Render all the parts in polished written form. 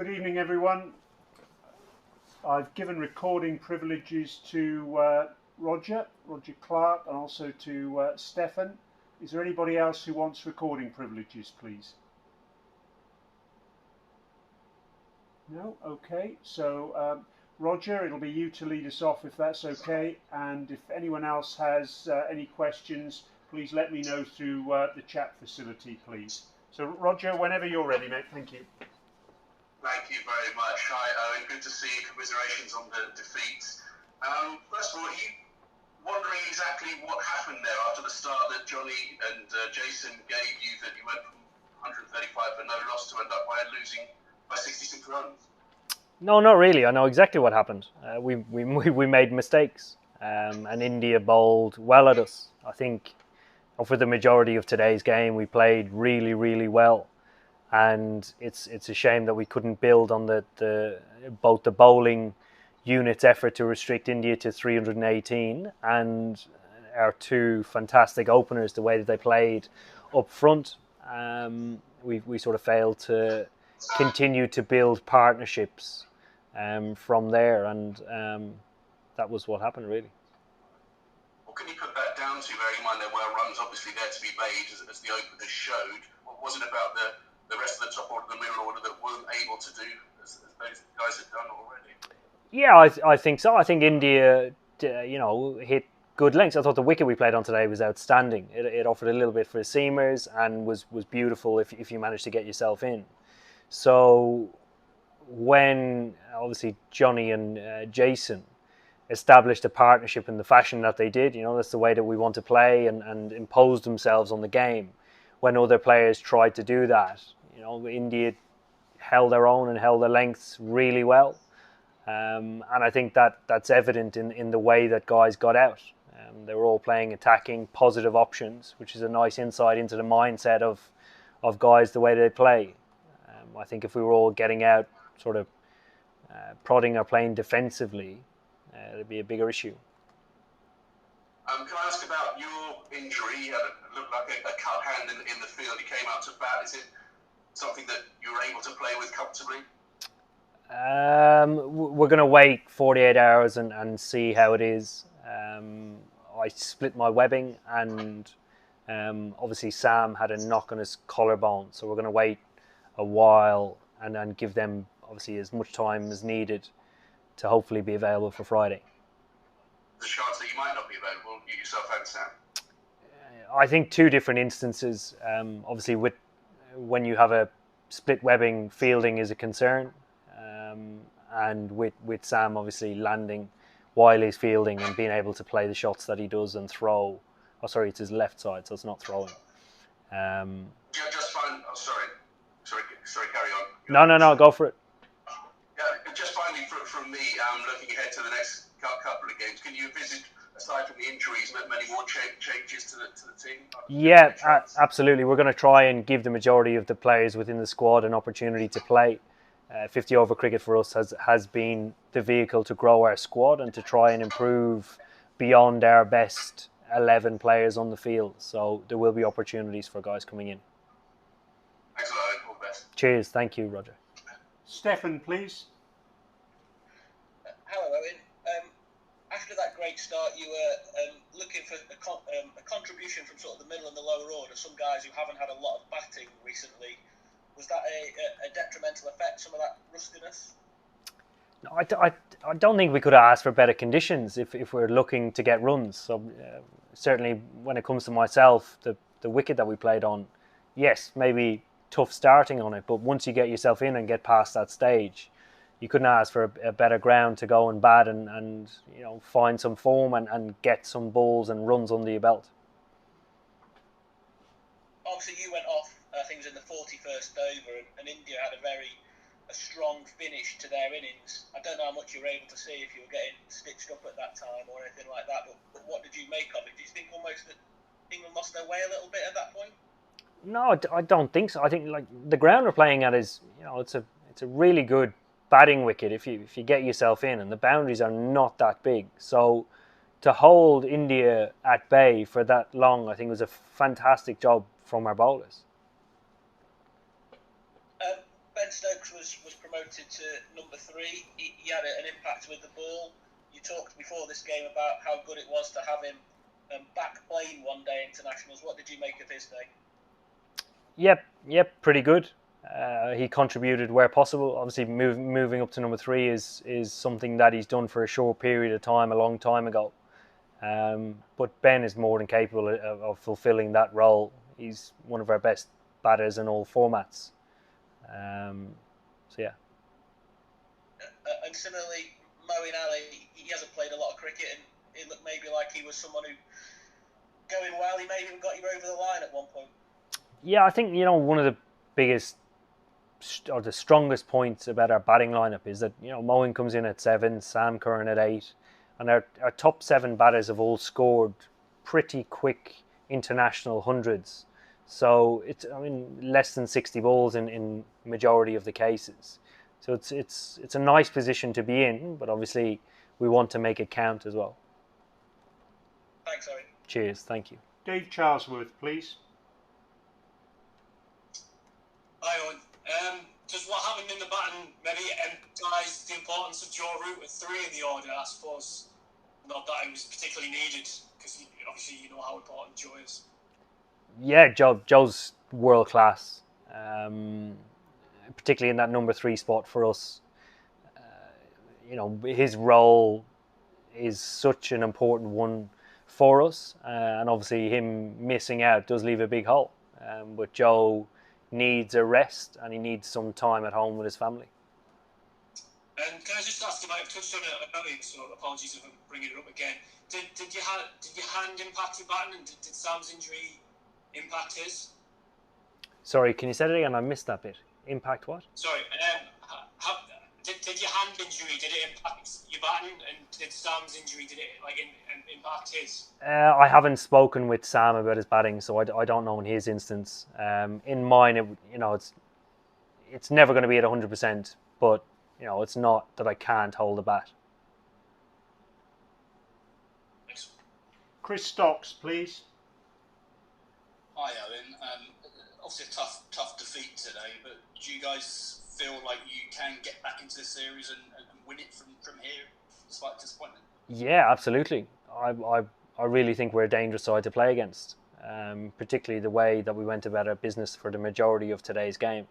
Good evening, everyone. I've given recording privileges to Roger Clark, and also to Stefan. Is there anybody else who wants recording privileges, please? No? Okay. So, Roger, it'll be you to lead us off if that's okay. And if anyone else has any questions, please let me know through the chat facility, please. So, Roger, whenever you're ready, mate. Thank you. Thank you very much. Hi, Owen. Good to see you. Commiserations on the defeat. First of all, are you wondering exactly what happened there after the start that Johnny and Jason gave you, that you went from 135 for no loss to end up by losing by 66 runs? No, not really. I know exactly what happened. We made mistakes, and India bowled well at us. I think for the majority of today's game, we played really, really well. And it's a shame that we couldn't build on both the bowling unit's effort to restrict India to 318 and our two fantastic openers, the way that they played up front. We sort of failed to continue to build partnerships from there, and that was what happened, really. What can you put that down to, bearing in mind there were runs obviously there to be made, as the openers showed? What was it about the rest of the top order, the middle order, that weren't able to do as those guys had done already? Yeah, I think so. I think India, hit good lengths. I thought the wicket we played on today was outstanding. It offered a little bit for the seamers and was beautiful if you managed to get yourself in. So when obviously Johnny and Jason established a partnership in the fashion that they did, that's the way that we want to play, and imposed themselves on the game. When other players tried to do that, India held their own and held their lengths really well. And I think that's evident in the way that guys got out. They were all playing attacking, positive options, which is a nice insight into the mindset of guys, the way they play. I think if we were all getting out, sort of prodding or playing defensively, it'd be a bigger issue. Can I ask about your injury? You looked like a cut hand in the field. You came out to bat. Is it something that you were able to play with comfortably? We're going to wait 48 hours and see how it is. I split my webbing, and obviously Sam had a knock on his collarbone, so we're going to wait a while and then give them obviously as much time as needed to hopefully be available for Friday. The chance that you might not be available, you yourself and Sam? I think two different instances. Obviously, when you have a split webbing, fielding is a concern, and with Sam obviously landing while he's fielding and being able to play the shots that he does and throw. Oh, sorry, it's his left side, so it's not throwing. Just fine. Oh, sorry, carry on. No, go for it. Yeah, just finally from me, looking ahead to the next couple of games, can you envisage, aside from the injuries, many more changes to the team? Yeah, absolutely. We're going to try and give the majority of the players within the squad an opportunity to play. 50 over cricket for us has been the vehicle to grow our squad and to try and improve beyond our best 11 players on the field. So there will be opportunities for guys coming in. Thanks a lot. All the best. Cheers. Thank you, Roger. Stefan, please. Hello, Owen. After that great start, you were looking for a contribution from sort of the middle and the lower order, some guys who haven't had a lot of batting recently. Was that a detrimental effect, some of that rustiness? No, I don't think we could have asked for better conditions if we're looking to get runs. So certainly when it comes to myself, the wicket that we played on, yes, maybe tough starting on it, but once you get yourself in and get past that stage, you couldn't ask for a better ground to go and bat and find some form and get some balls and runs under your belt. Obviously you went off, I think it was in the 41st over, and India had a strong finish to their innings. I don't know how much you were able to see if you were getting stitched up at that time or anything like that, but what did you make of it? Do you think almost that England lost their way a little bit at that point? No, I don't think so. I think like the ground we're playing at is, it's a really good batting wicket if you get yourself in, and the boundaries are not that big. So to hold India at bay for that long, I think was a fantastic job from our bowlers. Ben Ben Stokes was promoted to number 3. He had an impact with the ball. You talked before this game about how good it was to have him back playing one day internationals. What did you make of his day? Yep, pretty good. He contributed where possible. Obviously, moving up to number 3 is something that he's done for a short period of time, a long time ago. But Ben is more than capable of fulfilling that role. He's one of our best batters in all formats. So yeah. And similarly, Moeen Ali, he hasn't played a lot of cricket, and it looked maybe like he was someone who, going well, he maybe even got you over the line at one point. Yeah, I think one of the biggest or the strongest points about our batting lineup is that Moeen comes in at 7, Sam Curran at 8, and our top 7 batters have all scored pretty quick international hundreds. So it's less than 60 balls in majority of the cases. So it's a nice position to be in, but obviously we want to make it count as well. Thanks, Eoin. Cheers, thank you. Dave Charlesworth, please. Hi, Eoin. Does what happened in the batting maybe emphasise the importance of Joe Root at 3 in the order? I suppose not that it was particularly needed, because obviously you know how important Joe is. Yeah, Joe's world class, particularly in that number 3 spot for us. His role is such an important one for us, and obviously him missing out does leave a big hole. But Joe needs a rest, and he needs some time at home with his family. And can I just ask, I've touched on it earlier, so apologies if I'm bringing it up again. Did your hand impact your batting, and did Sam's injury impact his? Sorry, can you say that again? I missed that bit. Impact what? Sorry, did your hand injury, did it impact your batting, and did Sam's injury, did it impact his? I haven't spoken with Sam about his batting, so I don't know in his instance. In mine, it's never going to be at 100%, but it's not that I can't hold a bat. Thanks. Chris Stocks, please. Hi, Eoin. Obviously a tough defeat today, but do you guys feel like you can get back into the series and win it from here, despite disappointment? Yeah, absolutely. I really think we're a dangerous side to play against, particularly the way that we went about our business for the majority of today's game.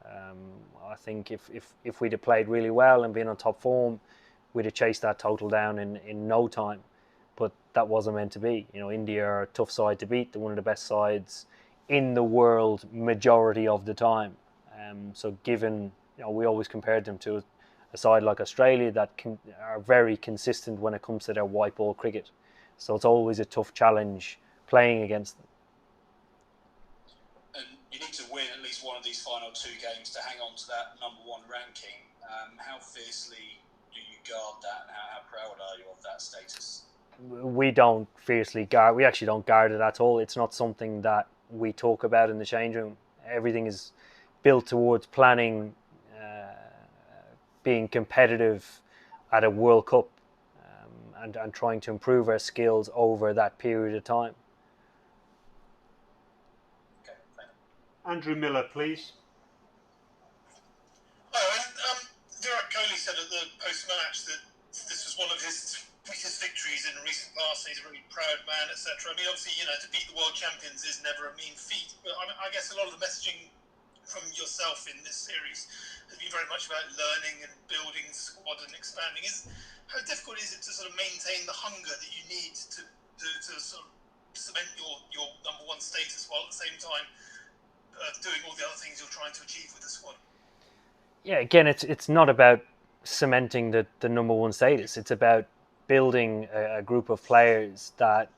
I think if we'd have played really well and been on top form, we'd have chased that total down in no time. But that wasn't meant to be. India are a tough side to beat. They're one of the best sides in the world majority of the time. So given, we always compared them to a side like Australia that are very consistent when it comes to their white ball cricket. So it's always a tough challenge playing against them. And you need to win at least one of these final 2 games to hang on to that number 1 ranking. How fiercely do you guard that, and how proud are you of that status? We don't fiercely guard. We actually don't guard it at all. It's not something that we talk about in the change room. Everything is built towards planning, being competitive at a World Cup, and trying to improve our skills over that period of time. Okay, thank you. Andrew Miller, please. Hi, Virat Kohli said at the post-match that this was one of his biggest victories in recent past, and he's a really proud man, etc. Obviously, to beat the world champions is never a mean feat, but I guess a lot of the messaging from yourself in this series has been very much about learning and building squad and expanding. How difficult is it to sort of maintain the hunger that you need to sort of cement your number 1 status while at the same time doing all the other things you're trying to achieve with the squad? Yeah, again, it's not about cementing the number 1 status. It's about building a group of players that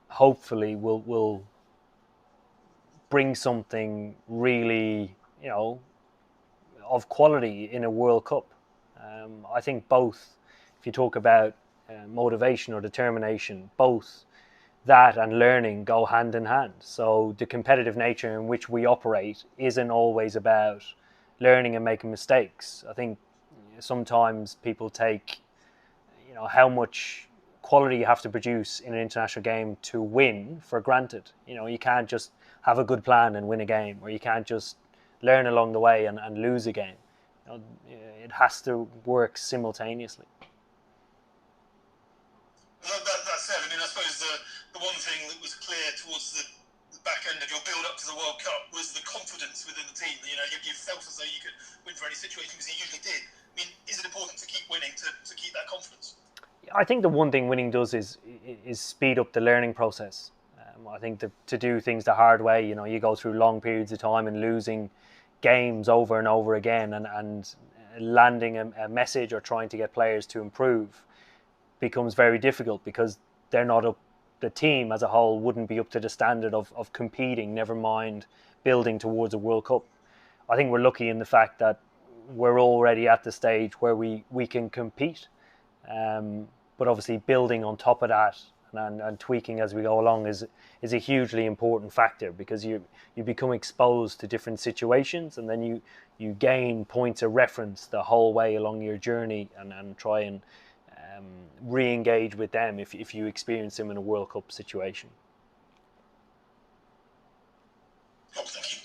hopefully will bring something really, of quality in a World Cup. I think both, if you talk about motivation or determination, both that and learning go hand in hand. So the competitive nature in which we operate isn't always about learning and making mistakes. I think sometimes people take, how much quality you have to produce in an international game to win for granted. You can't just have a good plan and win a game, or you can't just learn along the way and lose a game. It has to work simultaneously. That's it. I mean, I suppose the one thing that was clear towards the back end of your build-up to the World Cup was the confidence within the team. You felt as though you could win for any situation, because you usually did. I mean, is it important to keep winning to keep that confidence? I think the one thing winning does is speed up the learning process. I think to do things the hard way, you go through long periods of time and losing games over and over again, and landing a message or trying to get players to improve becomes very difficult, because they're not up. The team as a whole wouldn't be up to the standard of competing, never mind building towards a World Cup. I think we're lucky in the fact that we're already at the stage where we can compete. But obviously building on top of that and tweaking as we go along is a hugely important factor, because you become exposed to different situations, and then you gain points of reference the whole way along your journey, and try and re-engage with them if you experience them in a World Cup situation. Oh, thank you.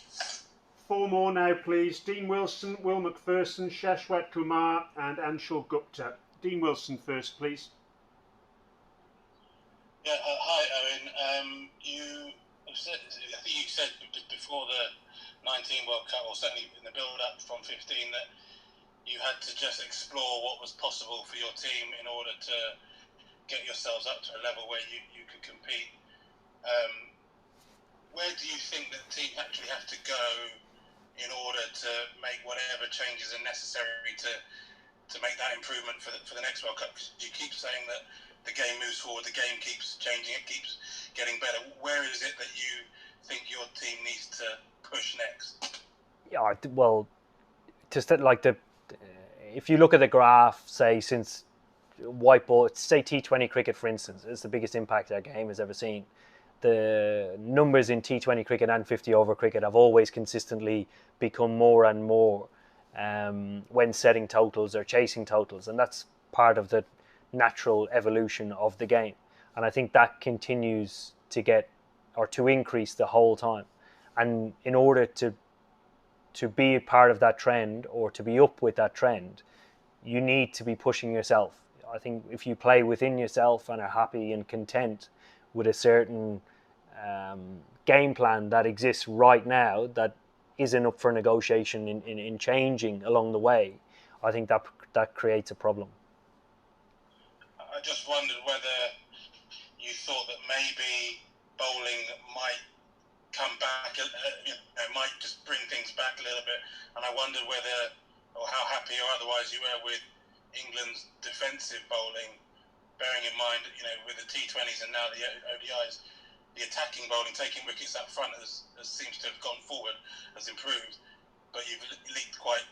4 more now, please. Dean Wilson, Will McPherson, Shashwat Kumar and Anshul Gupta. Dean Wilson first, please. Yeah, hi Owen. I think you said before the 19 World Cup, or certainly in the build-up from 15, that you had to just explore what was possible for your team in order to get yourselves up to a level where you could compete. Where do you think that the team actually have to go in order to make whatever changes are necessary to make that improvement for the next World Cup? Because you keep saying that the game moves forward, the game keeps changing, it keeps getting better. Where is it that you think your team needs to push next? Yeah, well, just like if you look at the graph, say since white ball, say T20 cricket for instance, is the biggest impact our game has ever seen. The numbers in T20 cricket and 50 over cricket have always consistently become more and more when setting totals or chasing totals, and that's part of the natural evolution of the game, and I think that continues to get or to increase the whole time. And in order to be a part of that trend, or to be up with that trend, you need to be pushing yourself. I think if you play within yourself and are happy and content with a certain game plan that exists right now, that isn't up for negotiation in changing along the way, I think that creates a problem. I just wondered whether you thought that maybe bowling might come back, might just bring things back a little bit, and I wondered whether, or how happy or otherwise you were with England's defensive bowling, bearing in mind, with the T20s and now the ODIs, the attacking bowling, taking wickets up front seems to have gone forward, has improved, but you've leaked quite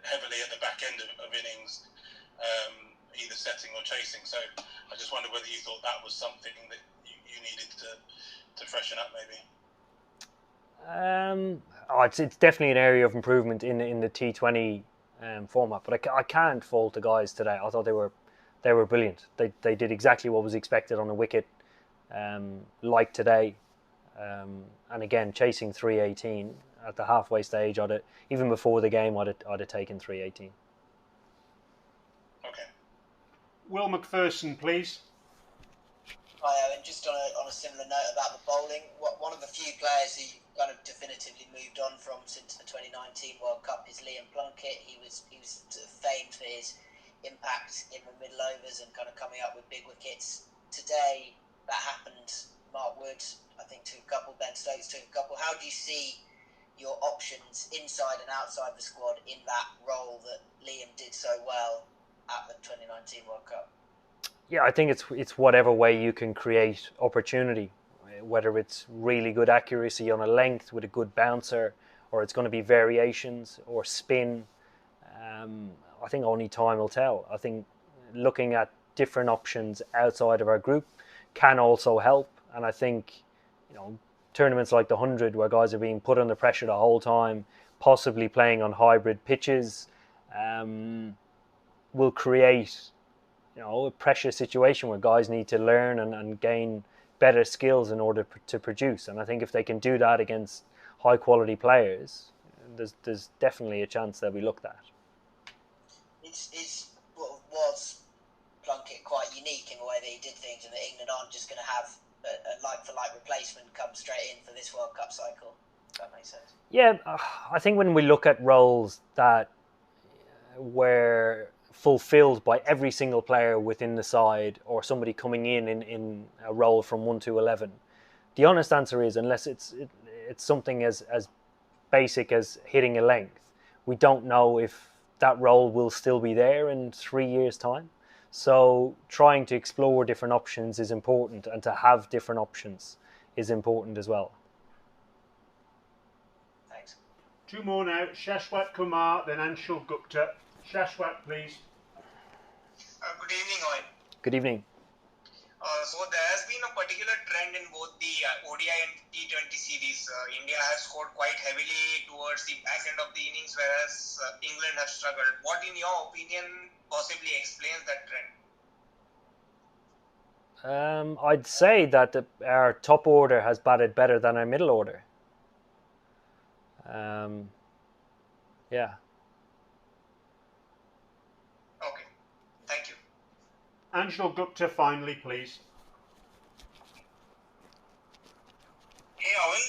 heavily at the back end of innings, either setting or chasing. So I just wondered whether you thought that was something that you needed to freshen up, maybe. It's definitely an area of improvement in the T20 format, but I can't fault the guys today. I thought they were brilliant. They did exactly what was expected on a wicket, like today, and again chasing 318 at the halfway stage. Even before the game, I'd have taken 318. Okay. Will McPherson, please. Hi, Owen. Just on a similar note about the bowling, one of the few players who kind of definitively moved on from since the 2019 World Cup is Liam Plunkett. He was sort of famed for his impact in the middle overs and kind of coming up with big wickets. Today, that happened. Mark Wood, I think, took a couple. Ben Stokes took a couple. How do you see your options inside and outside the squad in that role that Liam did so well at the 2019 World Cup? Yeah, I think it's whatever way you can create opportunity, whether it's really good accuracy on a length with a good bouncer, or it's going to be variations or spin. I think only time will tell. I think looking at different options outside of our group can also help, and I think tournaments like the 100, where guys are being put under pressure the whole time, possibly playing on hybrid pitches, will create a pressure situation where guys need to learn and gain better skills in order to produce. And I think if they can do that against high quality players, there's definitely a chance they'll be looked at. It's what was Plunkett quite unique in the way that he did things, and that England aren't just going to have a like-for-like replacement come straight in for this World Cup cycle. If that makes sense. Yeah, I think when we look at roles that were fulfilled by every single player within the side, or somebody coming in a role from 1 to 11, the honest answer is, unless it's something as basic as hitting a length, we don't know if that role will still be there in 3 years' time. So trying to explore different options is important, and to have different options is important as well. Thanks. 2 more now. Shashwat Kumar, then Anshul Gupta. Shashwat, please. Good evening, Eoin. Good evening. So there has been a particular trend in both the ODI and T20 series. India has scored quite heavily towards the back end of the innings, whereas England have struggled. What, in your opinion, possibly explains that trend? I'd say that our top order has batted better than our middle order. Yeah. Okay, thank you. Anshul Gupta, finally, please. Hey, Eoin,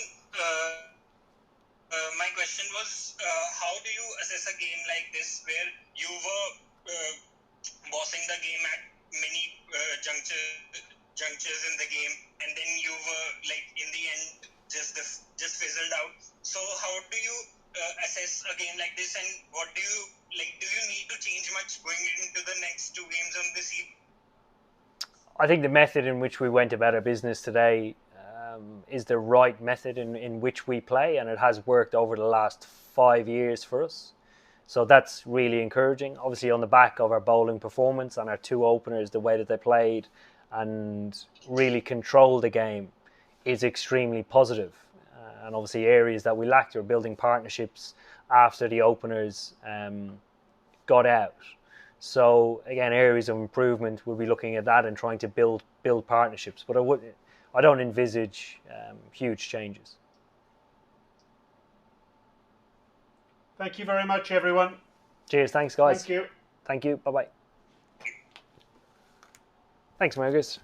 my question was, how do you assess a game like this where you were bossing the game at many junctures in the game, and then you were like in the end just fizzled out? So how do you assess a game like this, and what do you like? Do you need to change much going into the next 2 games on this season? I think the method in which we went about our business today is the right method in which we play, and it has worked over the last 5 years for us. So that's really encouraging. Obviously, on the back of our bowling performance and our 2 openers, the way that they played and really controlled the game is extremely positive. And obviously, areas that we lacked, were building partnerships after the openers got out. So again, areas of improvement, we'll be looking at that and trying to build partnerships. But I don't envisage huge changes. Thank you very much, everyone. Cheers. Thanks, guys. Thank you. Thank you. Bye-bye. Thanks, Marcus.